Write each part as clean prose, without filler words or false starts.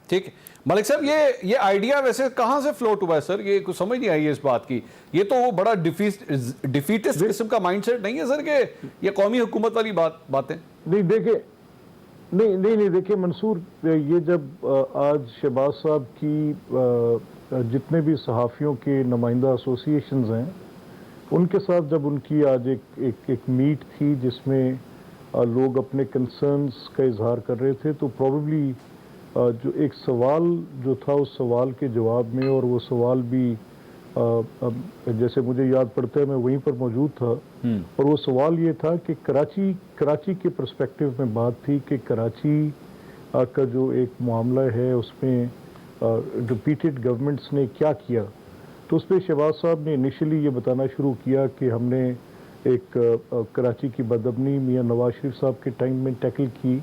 ٹھیک ہے ملک صاحب، یہ آئیڈیا ویسے کہاں سے فلوٹ ہوا ہے سر؟ یہ کچھ سمجھ نہیں آئی ہے اس بات کی. یہ تو وہ بڑا ڈیفیٹسٹ قسم کا مائنڈ سیٹ نہیں ہے سر کہ یہ قومی حکومت والی باتیں؟ نہیں دیکھیں منصور، یہ جب آج شہباز صاحب کی جتنے بھی صحافیوں کے نمائندہ ایسوسیشنز ہیں ان کے ساتھ جب ان کی آج ایک میٹ تھی جس میں لوگ اپنے کنسرنز کا اظہار کر رہے تھے، تو پروبیبلی جو ایک سوال جو تھا اس سوال کے جواب میں، اور وہ سوال بھی جیسے مجھے یاد پڑتا ہے میں وہیں پر موجود تھا، اور وہ سوال یہ تھا کہ کراچی کے پرسپیکٹیو میں بات تھی کہ کراچی کا جو ایک معاملہ ہے اس میں ریپیٹڈ گورنمنٹس نے کیا کیا. تو اس پہ شہباز صاحب نے انیشلی یہ بتانا شروع کیا کہ ہم نے ایک کراچی کی بدامنی میاں نواز شریف صاحب کے ٹائم میں ٹیکل کی،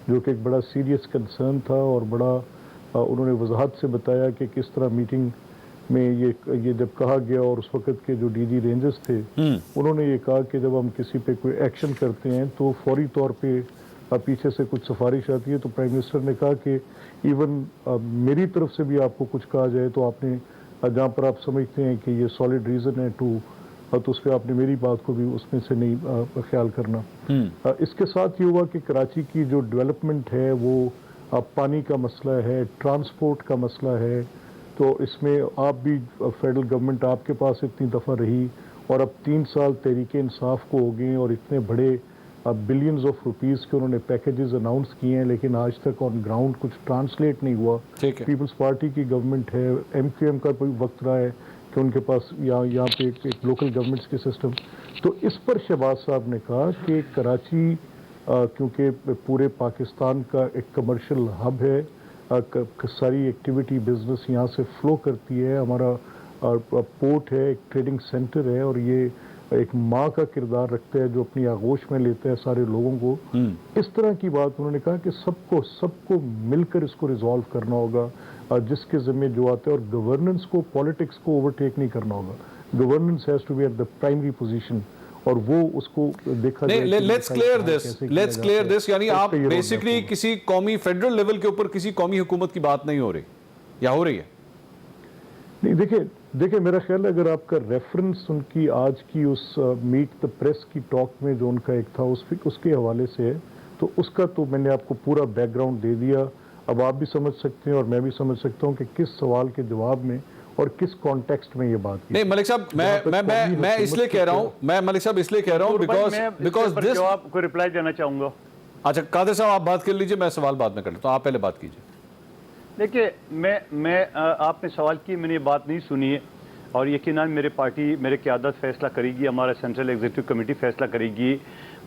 جو کہ ایک بڑا سیریس کنسرن تھا، اور بڑا انہوں نے وضاحت سے بتایا کہ کس طرح میٹنگ میں یہ جب کہا گیا، اور اس وقت کے جو ڈی جی رینجرز تھے انہوں نے یہ کہا کہ جب ہم کسی پہ کوئی ایکشن کرتے ہیں تو فوری طور پہ پیچھے سے کچھ سفارش آتی ہے. تو پرائم منسٹر نے کہا کہ ایون میری طرف سے بھی آپ کو کچھ کہا جائے تو آپ نے جہاں پر آپ سمجھتے ہیں کہ یہ سالڈ ریزن ہے تو اس پہ آپ نے میری بات کو بھی اس میں سے نہیں خیال کرنا. اس کے ساتھ یہ ہوا کہ کراچی کی جو ڈیولپمنٹ ہے وہ پانی کا مسئلہ ہے، ٹرانسپورٹ کا مسئلہ ہے. تو اس میں آپ بھی فیڈرل گورنمنٹ آپ کے پاس اتنی دفعہ رہی، اور اب 3 سال تحریک انصاف کو ہو گئے، اور اتنے بڑے بلینز آف روپیز کے انہوں نے پیکیجز اناؤنس کیے ہیں، لیکن آج تک آن گراؤنڈ کچھ ٹرانسلیٹ نہیں ہوا. پیپلز پارٹی کی گورنمنٹ ہے، ایم کیو ایم کا کوئی وقت رہا ہے کہ ان کے پاس یہاں پہ ایک لوکل گورنمنٹس کے سسٹم. تو اس پر شہباز صاحب نے کہا کہ کراچی کیونکہ پورے پاکستان کا ایک کمرشل ہب ہے، ساری ایکٹیویٹی بزنس یہاں سے فلو کرتی ہے، ہمارا پورٹ ہے، ایک ٹریڈنگ سینٹر ہے، اور یہ ایک ماں کا کردار رکھتا ہے جو اپنی آغوش میں لیتا ہے سارے لوگوں کو. اس طرح کی بات انہوں نے کہا کہ سب کو مل کر اس کو ریزالو کرنا ہوگا، جس کے ذمہ جو آتا ہے، اور گورننس کو پالیٹکس کو اوورٹیک نہیں کرنا ہوگا. Governance has to be at the primary position, اور وہ اس کو دیکھا جائے. لیٹس کلیئر دس، یعنی آپ بیسکلی کسی قومی فیڈرل لیول کے اوپر کسی قومی حکومت کی بات نہیں ہو رہی یا ہو رہی ہے؟ نہیں دیکھیں میرا خیال ہے اگر آپ کا ریفرنس ان کی آج کی اس میٹ دا پریس کی ٹاک میں جو ان کا ایک تھا اس کے حوالے سے ہے، تو اس کا تو میں نے آپ کو پورا بیک گراؤنڈ دے دیا. اب آپ بھی سمجھ سکتے ہیں اور میں بھی سمجھ سکتا ہوں کہ کس سوال کے جواب میں اور کس کانٹیکسٹ میں یہ بات کی. نہیں ملک صاحب، میں اس لیے کہہ رہا ہوں، ملک صاحب اس لیے کہہ رہا ہوں بیکاز دس جواب کو ریپلائی دینا چاہوں گا. اچھا قادر صاحب آپ بات کر لیجئے، میں سوال بعد میں کر لیتا ہوں، آپ پہلے بات کیجئے. دیکھیے میں آپ نے سوال کی، میں نے یہ بات نہیں سنی ہے، اور یقیناً میرے پارٹی میرے قیادت فیصلہ کرے گی، ہمارا سینٹرل ایگزیکٹو کمیٹی فیصلہ کرے گی.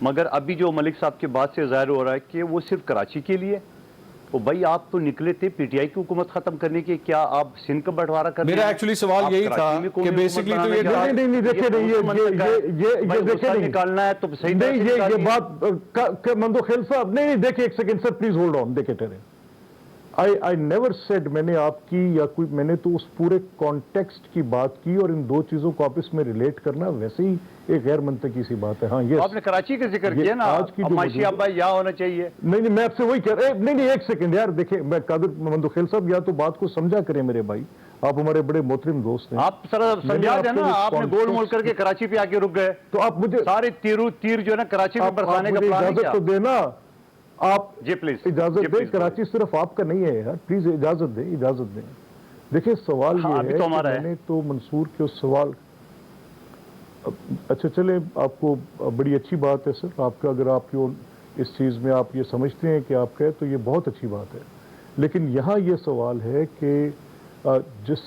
مگر ابھی جو ملک صاحب کی بات سے ظاہر ہو رہا ہے کہ وہ صرف کراچی کے لیے. وہ بھائی آپ تو نکلے تھے پی ٹی آئی کی حکومت ختم کرنے کے، کیا آپ سندھ کا بنٹوارا کر رہے ہیں؟ میرا ایکچولی سوال یہی تھا کہ بیسکلی تو نہیں دیکھیں نکالنا ہے تو صحیح نہیں یہ بات مندوخیل صاحب، نہیں دیکھیں ایک second sir please hold on. دیکھیں ٹھہریں، I never said میں نے آپ کی یا کوئی، میں نے تو اس پورے کانٹیکسٹ کی بات کی، اور ان دو چیزوں کو آپس میں ریلیٹ کرنا ویسے ہی ایک غیر منطقی سی بات ہے. ہاں یہ آپ نے کراچی کا ذکر کیا نا، معاشی آبا یا ہونا چاہیے. نہیں میں آپ سے وہی کہہ رہا ہوں. نہیں ایک سیکنڈ یار، دیکھیں میں قادر مندوخیل صاحب یا تو بات کو سمجھا کریں میرے بھائی، آپ ہمارے بڑے محترم دوست ہیں. آپ سر سمجھا دیں نا، آپ نے گول مول کر کے کراچی پہ آ کے رک گئے، تو آپ مجھے سارے تیر جو ہے نا کراچی پہ برسانے کا پلان اجازت تو دینا. آپ جی پلیز اجازت دیں، کراچی صرف آپ کا نہیں ہے یار، پلیز اجازت دیں. دیکھیں سوال یہ ہے کہ میں نے تو منصور کے اس سوال، اچھا چلیں آپ کو بڑی اچھی بات ہے سر آپ کا، اگر آپ کو اس چیز میں آپ یہ سمجھتے ہیں کہ آپ کا ہے تو یہ بہت اچھی بات ہے. لیکن یہاں یہ سوال ہے کہ جس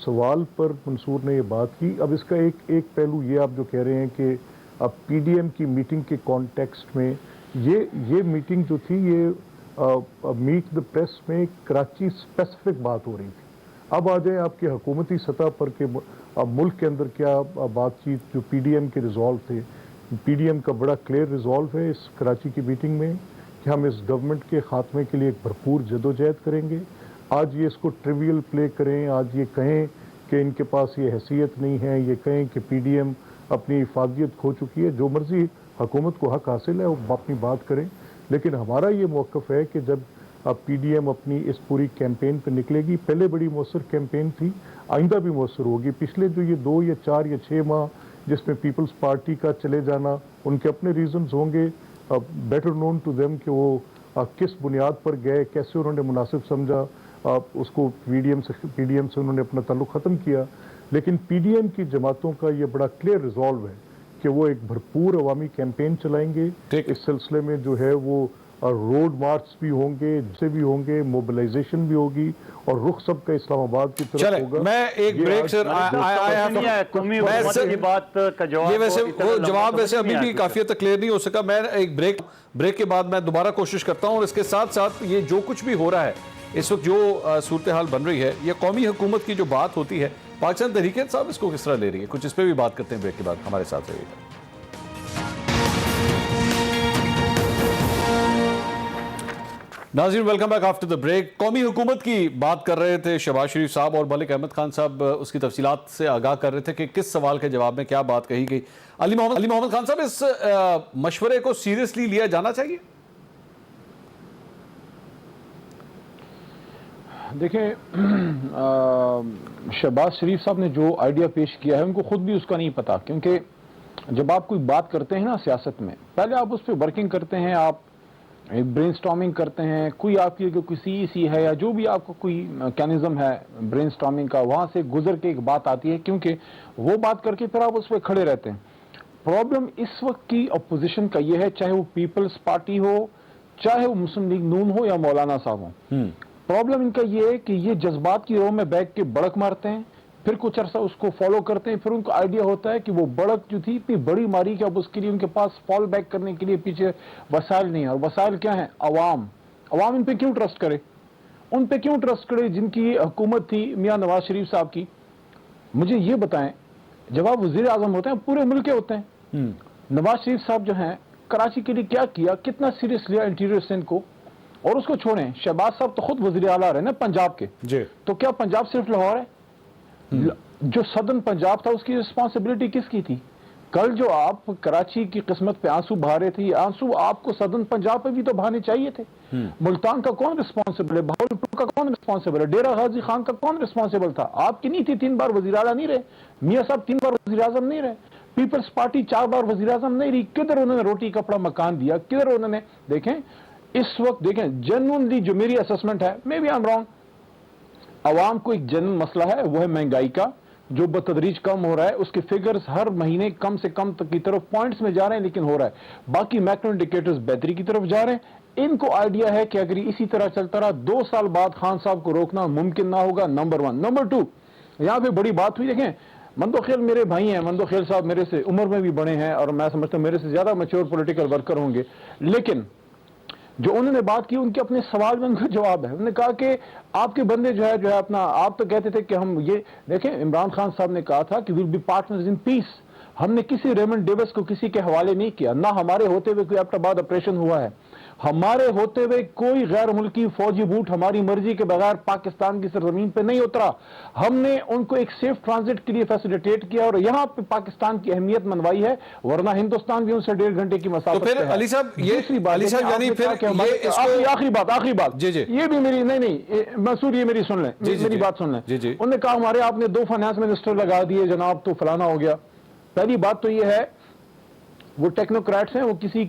سوال پر منصور نے یہ بات کی، اب اس کا ایک پہلو یہ آپ جو کہہ رہے ہیں کہ اب پی ڈی ایم کی میٹنگ کے کانٹیکسٹ میں یہ میٹنگ جو تھی، یہ میٹ دا پریس میں کراچی اسپیسیفک بات ہو رہی تھی. اب آ جائیں آپ کے حکومتی سطح پر کہ اب ملک کے اندر کیا بات چیت جو پی ڈی ایم کے ریزالو تھے. پی ڈی ایم کا بڑا کلیئر ریزالو ہے اس کراچی کی میٹنگ میں کہ ہم اس گورنمنٹ کے خاتمے کے لیے ایک بھرپور جدوجہد کریں گے. آج یہ اس کو ٹریویل پلے کریں، آج یہ کہیں کہ ان کے پاس یہ حیثیت نہیں ہے، یہ کہیں کہ پی ڈی ایم اپنی افادیت کھو چکی ہے، جو مرضی حکومت کو حق حاصل ہے وہ اپنی بات کریں. لیکن ہمارا یہ موقف ہے کہ جب अब पीडीएम अपनी इस पूरी कैंपेन पे निकलेगी। पहले बड़ी मौसर कैंपेन थी, आइंदा भी मौसर होगी। पिछले जो ये 2 या 4 या 6 माह जिसमें पीपल्स पार्टी का चले जाना, उनके अपने रीजंस होंगे, बेटर नोन टू देम कि वो किस बुनियाद पर गए, कैसे उन्होंने मुनासिब समझा, उसको पीडीएम से उन्होंने अपना ताल्लुक ख़त्म किया। लेकिन पीडीएम की जमातों का ये बड़ा क्लियर रिजॉल्व है कि वो एक भरपूर अवामी कैंपेन चलाएंगे। इस सिलसिले में जो है वो रोड मार्च भी होंगे, जैसे भी होंगे, मोबिलाइजेशन भी होगी और रुख सबका इस्लामाबाद की तरफ होगा। मैं एक ब्रेक सर ये बात का जवाब, ये वैसे वो जवाब वैसे अभी भी काफी हद तक क्लियर नहीं हो सका। मैं एक ब्रेक के बाद मैं दोबारा कोशिश करता हूं। और इसके साथ साथ ये जो कुछ भी हो रहा है इस वक्त, जो सूरत हाल बन रही है, ये कौमी हुकूमत की जो बात होती है, पाकिस्तान तहरीक इंसाफ इसको किस तरह ले रही है, कुछ इस पर भी बात करते हैं ब्रेक के बाद। हमारे साथ रहिएगा। नाज़रीन, welcome back after the break. कौमी हुकूमत की बात कर रहे थे शहबाज शरीफ साहब, और मलिक अहमद खान साहब उसकी तफसीलात से आगाह कर रहे थे कि किस सवाल के जवाब में क्या बात कही गई। अली मोहम्मद खान साहब, इस मशवरे को सीरियसली लिया जाना चाहिए? देखें, शहबाज शरीफ साहब ने जो आइडिया पेश किया है उनको खुद भी उसका नहीं पता, क्योंकि जब आप कोई बात करते हैं ना सियासत में, पहले आप उस पर वर्किंग करते हैं, आप ब्रेनस्टॉर्मिंग करते हैं, कोई आपकी कोई सीईसी है या जो भी आपका कोई मैकेनिज्म है ब्रेनस्टॉर्मिंग का, वहां से गुजर के एक बात आती है, क्योंकि वो बात करके फिर आप उस पर खड़े रहते हैं। प्रॉब्लम इस वक्त की अपोजिशन का ये है, चाहे वो पीपल्स पार्टी हो, चाहे वो मुस्लिम लीग नून हो या मौलाना साहब हो, प्रॉब्लम इनका ये है कि ये जज्बात की रोह में बैठ के बड़क मारते हैं, फिर कुछ अरसा उसको फॉलो करते हैं, फिर उनको आइडिया होता है कि वो बड़क जो थी इतनी बड़ी मारी कि अब उसके लिए उनके पास फॉल बैक करने के लिए पीछे वसाइल नहीं है। और वसाइल क्या है? अवाम इन पे क्यों ट्रस्ट करे? उन पे क्यों ट्रस्ट करे जिनकी हुकूमत थी मियां नवाज शरीफ साहब की? मुझे ये बताएं, जब आप वजीर आजम होते हैं, पूरे मुल्क के होते हैं, नवाज शरीफ साहब जो हैं कराची के लिए क्या किया, कितना सीरियस लिया इंटीरियर सिंध को? और उसको छोड़ें, शहबाज साहब तो खुद वजीर आला रहे ना पंजाब के, तो क्या पंजाब सिर्फ लाहौर है? जो सदर्न पंजाब था उसकी रिस्पॉन्सिबिलिटी किसकी थी? कल जो आप कराची की किस्मत पे आंसू बहा रहे थे, आंसू आपको सदर्न पंजाब पे भी तो बहाने चाहिए थे। मुल्तान का कौन रिस्पॉन्सिबल है? भावलपुर का कौन रिस्पॉन्सिबल है? डेरा गाजी खान का कौन रिस्पॉन्सिबल था? आपकी नहीं थी? 3 बार वजीर आला नहीं रहे मियां साहब, 3 बार वजीर आजम नहीं रहे, पीपल्स पार्टी 4 बार वजीर आजम नहीं रही। किधर उन्होंने रोटी कपड़ा मकान दिया? किधर उन्होंने? देखें इस वक्त, देखें जेन्युइनली जो मेरी असेसमेंट है, maybe I am wrong, अवाम को एक जेन्युइन मसला है, वो है महंगाई का, जो बतदरीज कम हो रहा है। उसके फिगर्स हर महीने कम से कम तक की तरफ पॉइंट्स में जा रहे हैं, लेकिन हो रहा है। बाकी मैक्रो इंडिकेटर्स बेहतरी की तरफ जा रहे हैं। इनको आइडिया है कि अगर इसी तरह चलता रहा 2 साल बाद खान साहब को रोकना मुमकिन ना होगा, नंबर 1। नंबर 2, यहां पे बड़ी बात हुई, देखें मंदोखेल मेरे भाई हैं, मंदोखेल साहब मेरे से उम्र में भी बड़े हैं और मैं समझता हूं मेरे से ज्यादा मैच्योर पॉलिटिकल वर्कर होंगे, लेकिन जो उन्होंने बात की उनके अपने सवाल में उनका जवाब है। उन्होंने कहा कि आपके बंदे जो है अपना, आप तो कहते थे कि हम ये देखें, इमरान खान साहब ने कहा था कि will be partners in peace. हमने किसी रेमंड डेविस को किसी के हवाले नहीं किया, ना हमारे होते हुए कोई एबटाबाद ऑपरेशन हुआ है, हमारे होते हुए कोई गैर मुल्की फौजी बूट हमारी मर्जी के बगैर पाकिस्तान की सरजमीन पे नहीं उतरा। हमने उनको एक सेफ ट्रांजिट के लिए फैसिलिटेट किया और यहाँ पे पाकिस्तान की अहमियत मनवाई है, वरना हिंदुस्तान भी उनसे 1.5 घंटे की मसाफत तो फिर पे है। अली साहब, ये अली साहब यानी फिर आखिरी बात, जी जी, ये भी मेरी नहीं मंसूर, ये मेरी सुन लें, मेरी बात सुन लें। उन्होंने कहा हमारे आपने 2 फाइनेंस मिनिस्टर लगा दिए जनाब, तो फलाना हो गया। पहली बात तो ये है वो टेक्नोक्रेट्स हैं, वो किसी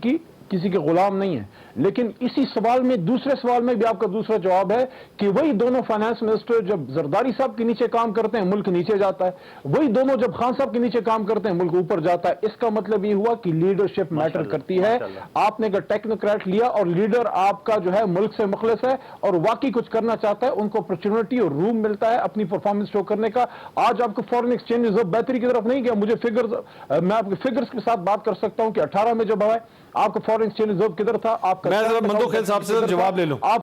के गुलाम नहीं है। लेकिन इसी सवाल में, दूसरे सवाल में भी आपका दूसरा जवाब है कि वही दोनों फाइनेंस मिनिस्टर जब जरदारी साहब के नीचे काम करते हैं मुल्क नीचे जाता है, वही दोनों जब खान साहब के नीचे काम करते हैं मुल्क ऊपर जाता है। इसका मतलब ये हुआ कि लीडरशिप मैटर करती है। आपने अगर टेक्नोक्रेट लिया और लीडर आपका जो है मुल्क से मुखलिस है और वाकई कुछ करना चाहता है, उनको अपॉर्चुनिटी और रूम मिलता है अपनी परफॉर्मेंस शो करने का। आज आपको फॉरेन एक्सचेंज रिजर्व बेहतरी की तरफ नहीं गया, मुझे फिगर्स, मैं आपके फिगर्स के साथ बात कर सकता हूं कि 18 में जब आए आपका फॉरेन एक्सचेंज रिजर्व किधर था? आपका मैं मंदोखेल साहब से जवाब ले लूं।